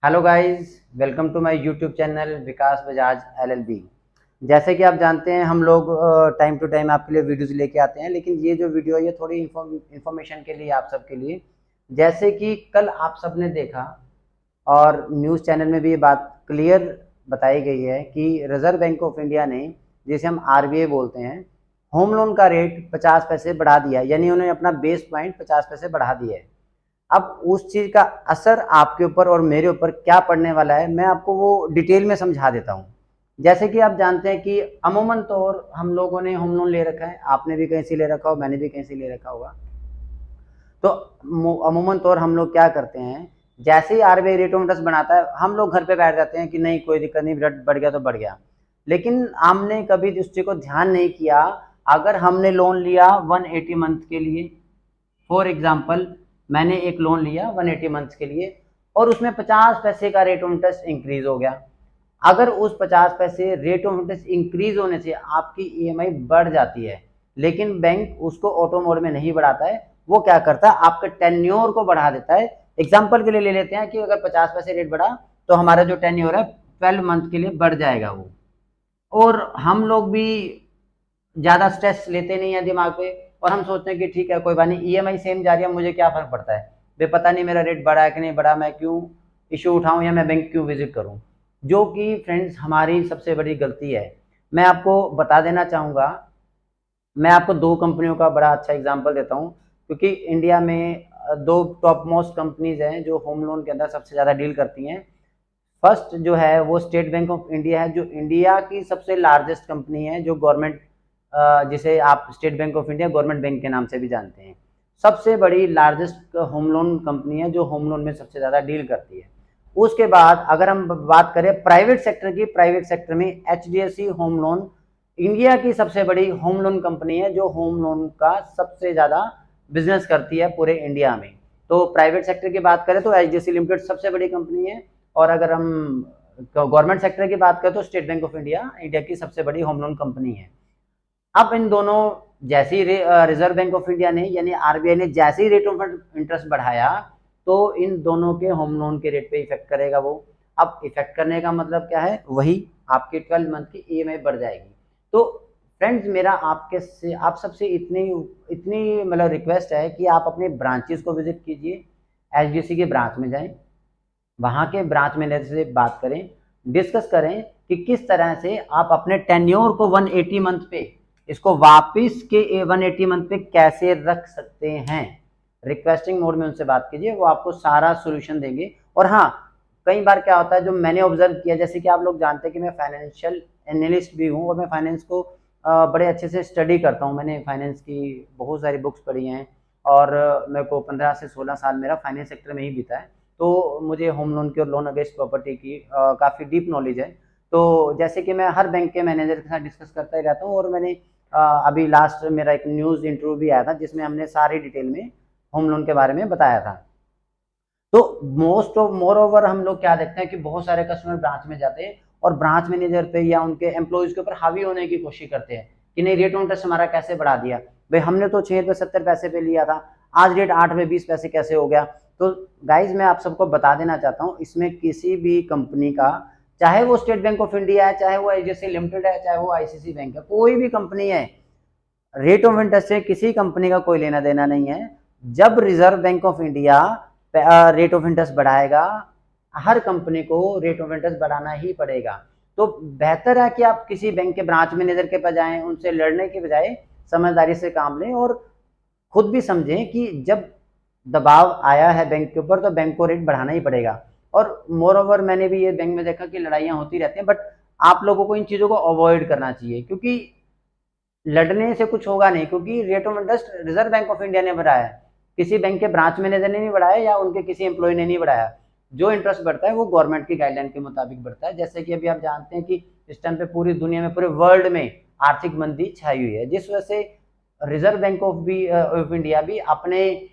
Hello guys, welcome to my YouTube channel Vikas Bajaj LLB. जैसे कि आप जानते हैं हम लोग टाइम टू टाइम आपके लिए वीडियोस लेके आते हैं, लेकिन ये जो वीडियो है ये थोड़ी इन्फॉर्मेशन के लिए आप सबके लिए। जैसे कि कल आप सबने देखा और न्यूज़ चैनल में भी ये बात क्लियर बताई गई है कि रिजर्व बैंक ऑफ इंडिया ने, जिसे हम आरबीआई बोलते हैं, होम लोन का रेट 50 पैसे बढ़ा दिया, यानी उन्होंने अपना बेस पॉइंट 50 पैसे बढ़ा दिया है। अब उस चीज का असर आपके ऊपर और मेरे ऊपर क्या पड़ने वाला है, मैं आपको वो डिटेल में समझा देता हूँ। जैसे कि आप जानते हैं कि अमूमन तौर हम लोगों ने होम लोन ले रखा है, आपने भी कहीं से ले रखा हो, मैंने भी कहीं से ले रखा होगा। तो अमूमन तौर हम लोग क्या करते हैं, जैसे ही आरबीआई रेट ऑफ इंटरेस्ट बनाता है हम लोग घर पे बैठ जाते हैं कि नहीं कोई दिक्कत नहीं, रेट बढ़ गया तो बढ़ गया। लेकिन हमने कभी इस चीज को ध्यान नहीं किया। अगर हमने लोन लिया 180 मंथ के लिए, फॉर एग्जाम्पल मैंने एक लोन लिया 180 मंथ्स के लिए और उसमें 50 पैसे का रेट ऑफ इंटरेस्ट इंक्रीज हो गया। अगर उस 50 पैसे रेट ऑफ इंटरेस्ट इंक्रीज होने से आपकी ईएमआई बढ़ जाती है, लेकिन बैंक उसको ऑटो मोड में नहीं बढ़ाता है, वो क्या करता है आपके टेन्योर को बढ़ा देता है। एग्जाम्पल के लिए ले लेते हैं कि अगर 50 पैसे रेट बढ़ा तो हमारा जो टेन्योर है 12 मंथ के लिए बढ़ जाएगा वो। और हम लोग भी ज़्यादा स्ट्रेस लेते नहीं है दिमाग पे, और हम सोचते हैं कि ठीक है कोई बात नहीं, ईएमआई सेम जा रही है, मुझे क्या फ़र्क पड़ता है, बे पता नहीं मेरा रेट बढ़ा है कि नहीं बढ़ा, मैं क्यों इशू उठाऊं या मैं बैंक क्यों विजिट करूं। जो कि फ्रेंड्स हमारी सबसे बड़ी गलती है। मैं आपको बता देना चाहूँगा, मैं आपको दो कंपनियों का बड़ा अच्छा एग्जांपल देता हूँ, क्योंकि इंडिया में दो टॉप मोस्ट कंपनीज हैं जो होम लोन के अंदर सबसे ज़्यादा डील करती हैं। फर्स्ट जो है वो स्टेट बैंक ऑफ इंडिया है, जो इंडिया की सबसे लार्जेस्ट कंपनी है, जो गवर्नमेंट, जिसे आप state bank of India government bank के नाम से भी जानते हैं। सबसे बड़ी लार्जेस्ट होम लोन कंपनी है जो होम लोन में सबसे ज़्यादा डील करती है। उसके बाद अगर हम बात करें प्राइवेट सेक्टर की, प्राइवेट सेक्टर में एचडीएफसी होम लोन इंडिया की सबसे बड़ी होम लोन कंपनी है, जो होम लोन का सबसे ज़्यादा बिजनेस करती है पूरे इंडिया में। तो प्राइवेट सेक्टर की बात करें तो एचडीएफसी लिमिटेड सबसे बड़ी कंपनी है, और अगर हम गवर्नमेंट सेक्टर की बात करें तो state bank of India India की सबसे बड़ी होम लोन कंपनी है। अब इन दोनों, जैसे ही रिजर्व बैंक ऑफ इंडिया ने यानी आरबीआई ने जैसे ही रेट ऑफ इंटरेस्ट बढ़ाया, तो इन दोनों के होम लोन के रेट पे इफेक्ट करेगा वो। अब इफेक्ट करने का मतलब क्या है, वही आपकी 12 मंथ की ईएमआई बढ़ जाएगी। तो फ्रेंड्स मेरा आपके से आप सबसे इतनी इतनी मतलब रिक्वेस्ट है कि आप अपने ब्रांचेस को विजिट कीजिए, एचडीएफसी के ब्रांच में जाएं, वहाँ के ब्रांच मैनेजर से बात करें, डिस्कस करें कि किस तरह से आप अपने टेन्योर को 180 मंथ पे, इसको वापस के 180 मंथ पे कैसे रख सकते हैं। रिक्वेस्टिंग मोड में उनसे बात कीजिए, वो आपको सारा सोल्यूशन देंगे। और हाँ, कई बार क्या होता है जो मैंने ऑब्जर्व किया, जैसे कि आप लोग जानते हैं कि मैं फाइनेंशियल एनालिस्ट भी हूँ और मैं फाइनेंस को बड़े अच्छे से स्टडी करता हूँ। मैंने फाइनेंस की बहुत सारी बुक्स पढ़ी हैं, और मेरे को 15 से 16 साल मेरा फाइनेंस सेक्टर में ही बीता है। तो मुझे होम लोन की और लोन अगेंस्ट प्रॉपर्टी की काफ़ी डीप नॉलेज है। तो जैसे कि मैं हर बैंक के मैनेजर के साथ डिस्कस करता ही रहता हूँ, और मैंने अभी लास्ट मेरा एक न्यूज़ इंटरव्यू भी आया था जिसमें हमने सारी डिटेल में होम लोन के बारे में बताया था। तो मोर ओवर हम लोग क्या देखते हैं कि बहुत सारे कस्टमर ब्रांच में जाते हैं और ब्रांच मैनेजर पे या उनके एम्प्लॉयज के ऊपर हावी होने की कोशिश करते हैं कि नहीं रेट ऑफ इंटरेस्ट हमारा कैसे बढ़ा दिया, भाई हमने तो 6 रुपये 70 पैसे पे लिया था, आज रेट 8 रुपये 20 पैसे कैसे हो गया। तो गाइज मैं आप सबको बता देना चाहता हूँ, इसमें किसी भी कंपनी का, चाहे वो स्टेट बैंक ऑफ इंडिया है, चाहे वो एचडीएफसी लिमिटेड है, चाहे वो आईसीसी बैंक है, कोई भी कंपनी है, रेट ऑफ इंटरेस्ट से किसी कंपनी का कोई लेना देना नहीं है। जब reserve bank of India rate of interest बढ़ाएगा, हर कंपनी को रेट ऑफ इंटरेस्ट बढ़ाना ही पड़ेगा। तो बेहतर है कि आप किसी बैंक के ब्रांच मैनेजर के पास जाएं, उनसे लड़ने के बजाय समझदारी से काम लें और खुद भी समझें कि जब दबाव आया है बैंक के ऊपर तो बैंक को रेट बढ़ाना ही पड़ेगा। और मोर ओवर मैंने भी ये बैंक में देखा कि लड़ाइयाँ होती रहती हैं, बट आप लोगों को इन चीज़ों को अवॉइड करना चाहिए, क्योंकि लड़ने से कुछ होगा नहीं, क्योंकि rate of interest reserve bank of India ने बढ़ाया है, किसी बैंक के ब्रांच मैनेजर ने नहीं बढ़ाया या उनके किसी एम्प्लॉय ने नहीं बढ़ाया। जो इंटरेस्ट बढ़ता है वो गवर्नमेंट की गाइडलाइन के मुताबिक बढ़ता है। जैसे कि अभी आप जानते हैं कि इस टाइम पे पूरी दुनिया में, पूरे वर्ल्ड में आर्थिक मंदी छाई हुई है, जिस वजह से रिजर्व बैंक ऑफ इंडिया भी अपने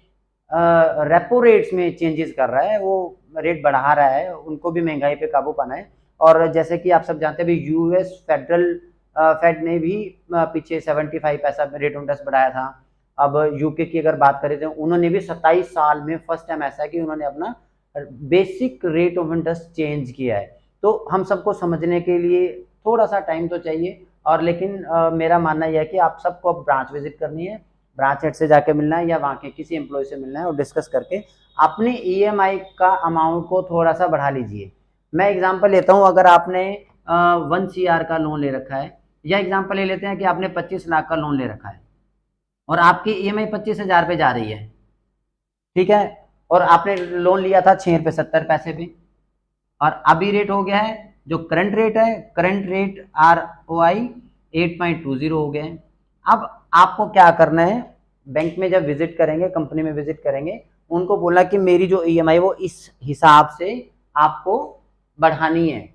रेपो रेट्स में चेंजेस कर रहा है, वो रेट बढ़ा रहा है, उनको भी महंगाई पे काबू पाना है। और जैसे कि आप सब जानते हैं अभी यूएस फेडरल फेड ने भी पीछे 75 पैसा रेट ऑफ इंटरेस्ट बढ़ाया था। अब यूके की अगर बात करें तो उन्होंने भी 27 साल में फर्स्ट टाइम ऐसा है कि उन्होंने अपना basic rate of interest change किया है। तो हम सबको समझने के लिए थोड़ा सा टाइम तो चाहिए, और लेकिन मेरा मानना यह है कि आप सबको अब ब्रांच विजिट करनी है, ब्रांच हेड से जाके मिलना है या वहाँ के किसी एम्प्लॉय से मिलना है और डिस्कस करके अपने ईएमआई का अमाउंट को थोड़ा सा बढ़ा लीजिए। मैं एग्जांपल लेता हूँ, अगर आपने 1 CR का लोन ले रखा है, या एग्जांपल ले लेते हैं कि आपने 25 लाख का लोन ले रखा है और आपकी ईएमआई 25,000 पे जा रही है, ठीक है, और आपने लोन लिया था 6 रुपये 70 पैसे पे, और अभी रेट हो गया है, जो करंट रेट है, करंट रेट ROI 8.20 हो गया है। अब आपको क्या करना है, बैंक में जब विजिट करेंगे, कंपनी में विजिट करेंगे, उनको बोला कि मेरी जो ईएमआई वो इस हिसाब से आपको बढ़ानी है,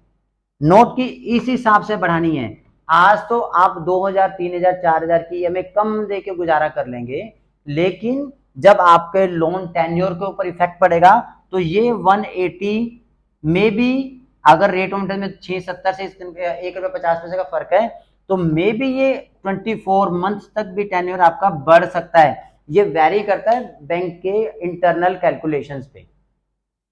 नोट की इस हिसाब से बढ़ानी है। आज तो आप 2000 3000 4000 की ईएमआई कम देके गुजारा कर लेंगे, लेकिन जब आपके लोन टेन्योर के ऊपर इफेक्ट पड़ेगा तो ये 180 में भी, अगर रेट ऑफ इंटरेस्ट में 6.70 से ₹1.50 का फर्क है, तो मे बी ये 24 मंथ्स तक भी टेन्योर आपका बढ़ सकता है। ये वेरी करता है बैंक के इंटरनल कैलकुलेशंस पे,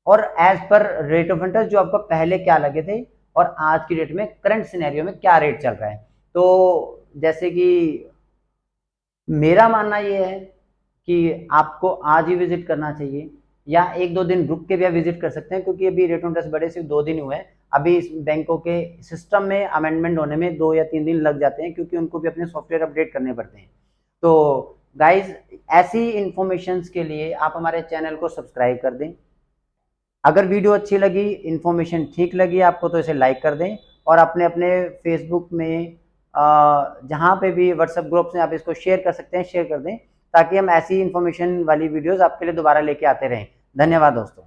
और as per rate of interest जो आपको पहले क्या लगे थे और आज की डेट में करंट सिनेरियो में क्या रेट चल रहा है। तो जैसे कि मेरा मानना ये है कि आपको आज ही विजिट करना चाहिए, या 1-2 दिन रुक के भी आप विजिट कर सकते हैं, क्योंकि अभी रेट ऑफ इंटरेस्ट बढ़े सिर्फ 2 दिन हुए हैं। अभी इस बैंकों के सिस्टम में अमेंडमेंट होने में 2 या 3 दिन लग जाते हैं, क्योंकि उनको भी अपने सॉफ्टवेयर अपडेट करने पड़ते हैं। तो गाइज, ऐसी इंफॉर्मेशंस के लिए आप हमारे चैनल को सब्सक्राइब कर दें। अगर वीडियो अच्छी लगी, इन्फॉर्मेशन ठीक लगी आपको, तो इसे लाइक कर दें, और अपने अपने फेसबुक में जहाँ पे भी व्हाट्सएप ग्रुप में आप इसको शेयर कर सकते हैं, शेयर कर दें, ताकि हम ऐसी इन्फॉर्मेशन वाली वीडियोस आपके लिए दोबारा लेके आते रहें। धन्यवाद दोस्तों।